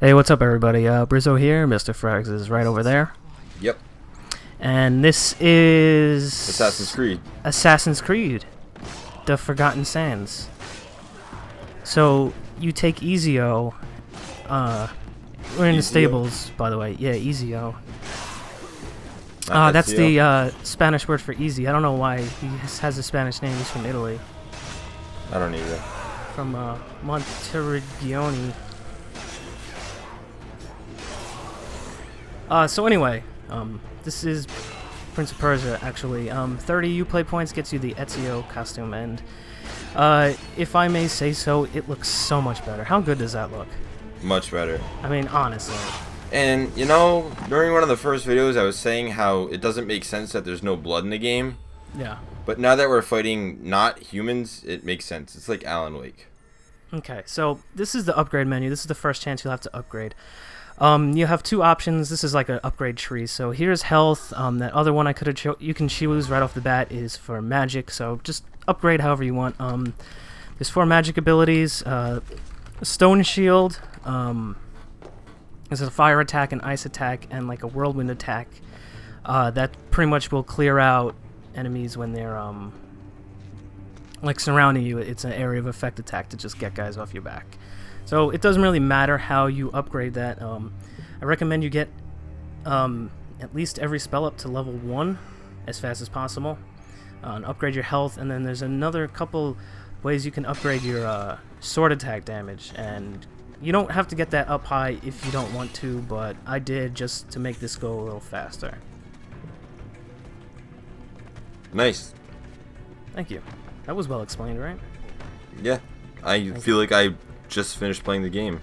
Hey, what's up, everybody? Brizzo here. Mr. Frags is right over there. Yep. And this is... Assassin's Creed. The Forgotten Sands. So, you take Ezio. We're in the stables, by the way. Yeah, Ezio. That's the Spanish word for easy. I don't know why he has a Spanish name. He's from Italy. I don't either. From Monteriggioni. So anyway, this is Prince of Persia, actually. 30 Uplay points gets you the Ezio costume, and if I may say so, it looks so much better. How good does that look? Much better. I mean, honestly. And, you know, during one of the first videos, I was saying how it doesn't make sense that there's no blood in the game. Yeah. But now that we're fighting not humans, it makes sense. It's like Alan Wake. Okay, so this is the upgrade menu. This is the first chance you'll have to upgrade. You have two options. This is like an upgrade tree. So here's health. That other one I could have you can choose right off the bat is for magic. So just upgrade however you want. There's 4 magic abilities. Stone shield. There's a fire attack, an ice attack, and like a whirlwind attack. That pretty much will clear out enemies when they're like surrounding you. It's an area of effect attack to just get guys off your back. So it doesn't really matter how you upgrade that. I recommend you get at least every spell up to level 1 as fast as possible. And upgrade your health, and then there's another couple ways you can upgrade your sword attack damage. And you don't have to get that up high if you don't want to, but I did just to make this go a little faster. Nice. Thank you. That was well explained, right? Yeah. I feel like I just finished playing the game.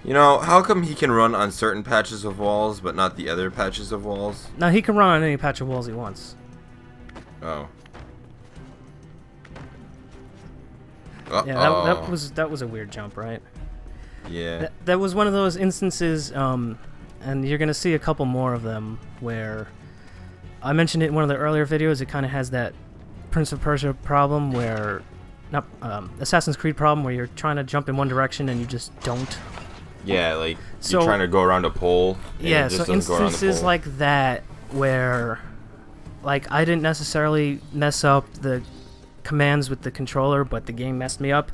You know, how come he can run on certain patches of walls, but not the other patches of walls? No, he can run on any patch of walls he wants. Oh. Yeah, that was a weird jump, right? Yeah. That was one of those instances, and you're gonna see a couple more of them where I mentioned it in one of the earlier videos. It kind of has that Prince of Persia problem where, not Assassin's Creed problem, where you're trying to jump in one direction and you just don't. Yeah, like you're trying to go around a pole. And yeah, it just so doesn't go around the instances pole. like that where, like, I didn't necessarily mess up the commands with the controller, but the game messed me up,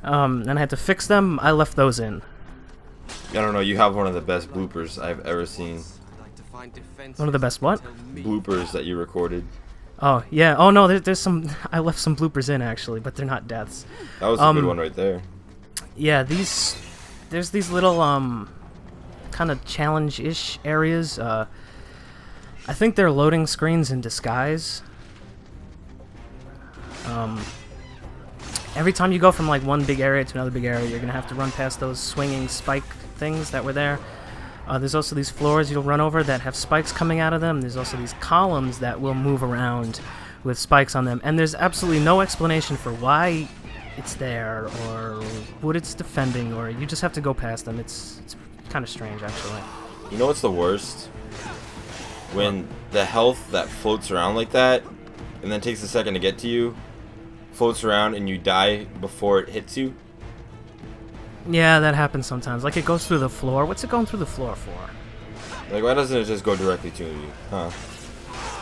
and I had to fix them. I left those in. I don't know. You have one of the best bloopers I've ever seen. One of the best what? Bloopers that you recorded. Oh yeah. Oh no, there's some. I left some bloopers in actually, but they're not deaths. That was a good one right there. Yeah, there's these little kind of challenge-ish areas. I think they're loading screens in disguise. Every time you go from like one big area to another big area, you're gonna have to run past those swinging spike things that were there. There's also these floors you'll run over that have spikes coming out of them. There's also these columns that will move around with spikes on them, and there's absolutely no explanation for why it's there or what it's defending, or you just have to go past them. It's kind of strange, actually. You know what's the worst? When the health that floats around like that, and then takes a second to get to you, floats around and you die before it hits you. Yeah, that happens sometimes. Like, it goes through the floor. What's it going through the floor for? Like, why doesn't it just go directly to you? Huh?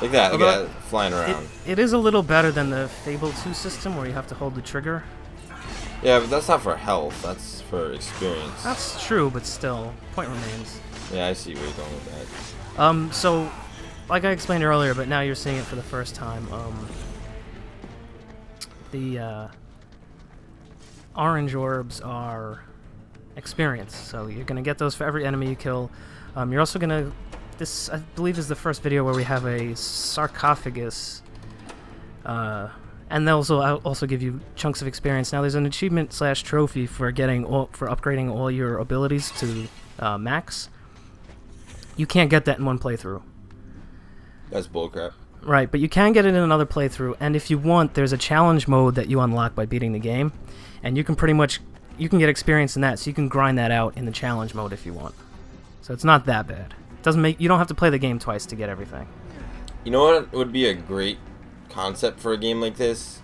Like that, look at that, flying around. It is a little better than the Fable 2 system where you have to hold the trigger. Yeah, but that's not for health. That's for experience. That's true, but still, point remains. Yeah, I see where you're going with that. So, like I explained earlier, but now you're seeing it for the first time, the orange orbs are experience, so you're gonna get those for every enemy you kill. You're also gonna, this I believe is the first video where we have a sarcophagus, and they'll also give you chunks of experience. Now there's an achievement / trophy for upgrading all your abilities to max. You can't get that in one playthrough. That's bullcrap. Right, but you can get it in another playthrough, and if you want, there's a challenge mode that you unlock by beating the game, and you can get experience in that, so you can grind that out in the challenge mode if you want. So it's not that bad. You don't have to play the game twice to get everything. You know what would be a great concept for a game like this?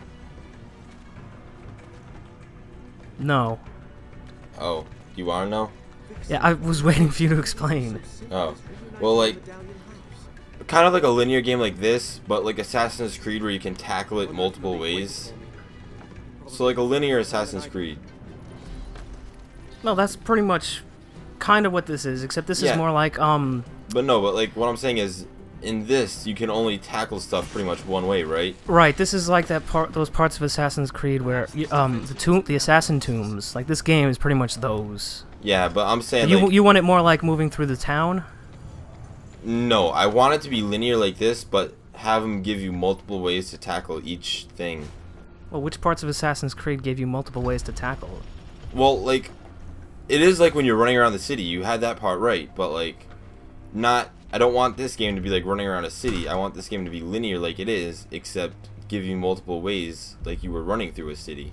No. Oh, you want to know? Yeah, I was waiting for you to explain. Oh, well, like, kind of like a linear game like this, but like Assassin's Creed where you can tackle it multiple ways. So like a linear Assassin's Creed. No, that's pretty much kind of what this is, except this is more like, But no, but like what I'm saying is, in this, you can only tackle stuff pretty much one way, right? Right, this is like those parts of Assassin's Creed where, the assassin tombs, like this game is pretty much those. Yeah, but I'm saying You want it more like moving through the town? No, I want it to be linear like this, but have them give you multiple ways to tackle each thing. Well, which parts of Assassin's Creed gave you multiple ways to tackle it? Well, like, it is like when you're running around the city, you had that part right, but like, not, I don't want this game to be like running around a city, I want this game to be linear like it is, except give you multiple ways like you were running through a city.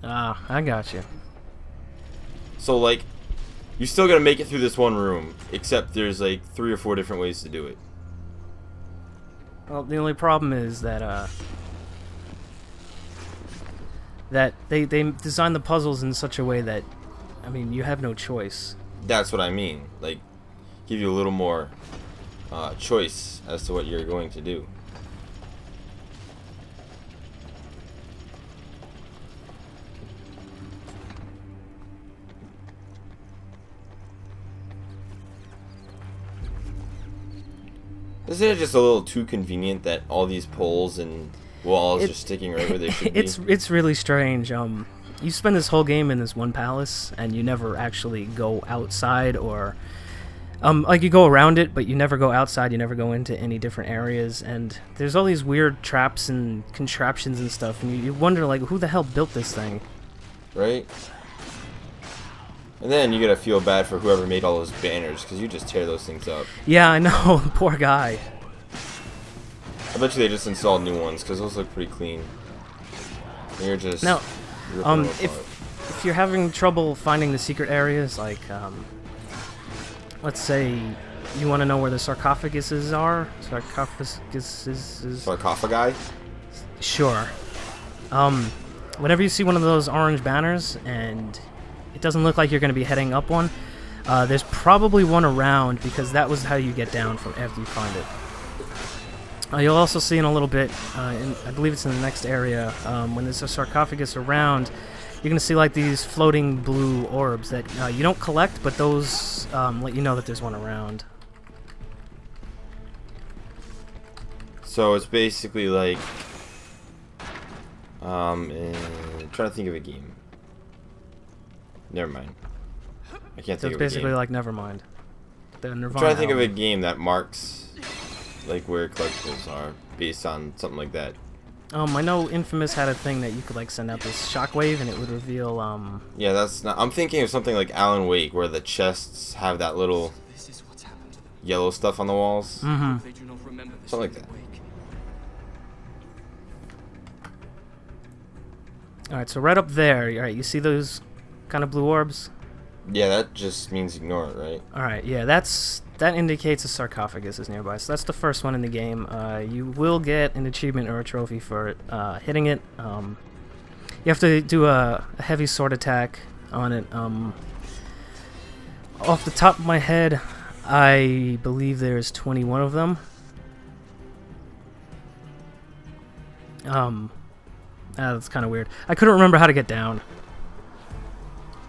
Ah, I got you. So like, you're still gonna make it through this one room, except there's like 3 or 4 different ways to do it. Well, the only problem is that that they designed the puzzles in such a way that, I mean, you have no choice. That's what I mean. Like, give you a little more choice as to what you're going to do. Isn't it just a little too convenient that all these poles and walls are sticking right where they should be? It's really strange. You spend this whole game in this one palace, and you never actually go outside, or like you go around it, but you never go outside. You never go into any different areas, and there's all these weird traps and contraptions and stuff, and you wonder like, who the hell built this thing? Right. And then you gotta feel bad for whoever made all those banners, because you just tear those things up. Yeah, I know. Poor guy. I bet you they just installed new ones, because those look pretty clean. And you're just now, ripping them apart. if you're having trouble finding the secret areas, like, let's say you want to know where the sarcophaguses are. Sarcophagi? Sure. Whenever you see one of those orange banners, and it doesn't look like you're going to be heading up one, there's probably one around, because that was how you get down from after you find it. You'll also see in a little bit, I believe it's in the next area, when there's a sarcophagus around, you're going to see like these floating blue orbs that you don't collect, but those let you know that there's one around. So it's basically like, I'm trying to think of a game. Never mind. I can't think of a game. So it's basically like Nevermind. The Nirvana I'm trying to think album. of a game that marks like where collectibles are based on something like that. I know Infamous had a thing that you could like send out this shockwave and it would reveal Yeah, that's not, I'm thinking of something like Alan Wake where the chests have that little yellow stuff on the walls. Mm-hmm. Something like that. Alright, so right up there, alright, you see those kind of blue orbs? Yeah, that just means ignore it, right? Alright, yeah, that indicates a sarcophagus is nearby. So that's the first one in the game. You will get an achievement or a trophy for it, hitting it. You have to do a heavy sword attack on it. Off the top of my head, I believe there's 21 of them. That's kind of weird. I couldn't remember how to get down.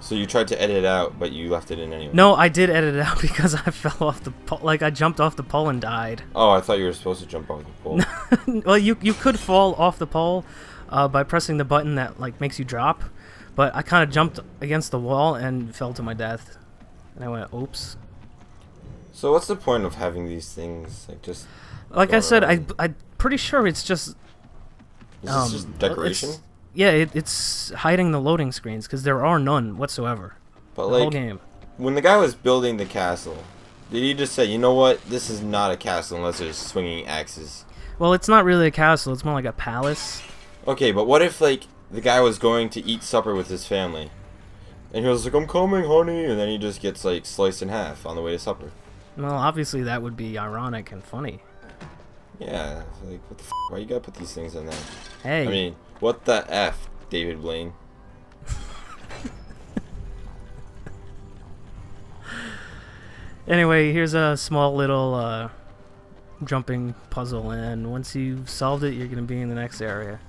So you tried to edit it out, but you left it in anyway. No, I did edit it out because I fell off the pole. Like, I jumped off the pole and died. Oh, I thought you were supposed to jump off the pole. Well, you could fall off the pole by pressing the button that, like, makes you drop. But I kind of jumped against the wall and fell to my death. And I went, oops. So what's the point of having these things, like, just... Like I said, I'm pretty sure it's just... Is this just decoration? Yeah, it's hiding the loading screens, because there are none whatsoever. But the like, whole game. When the guy was building the castle, did he just say, you know what, this is not a castle unless there's swinging axes? Well, it's not really a castle, it's more like a palace. Okay, but what if, like, the guy was going to eat supper with his family, and he was like, I'm coming, honey, and then he just gets, like, sliced in half on the way to supper? Well, obviously that would be ironic and funny. Yeah, like, what the f***? Why you gotta put these things in there? Hey. I mean, what the F, David Blaine? Anyway, here's a small little jumping puzzle, and once you've solved it, you're going to be in the next area.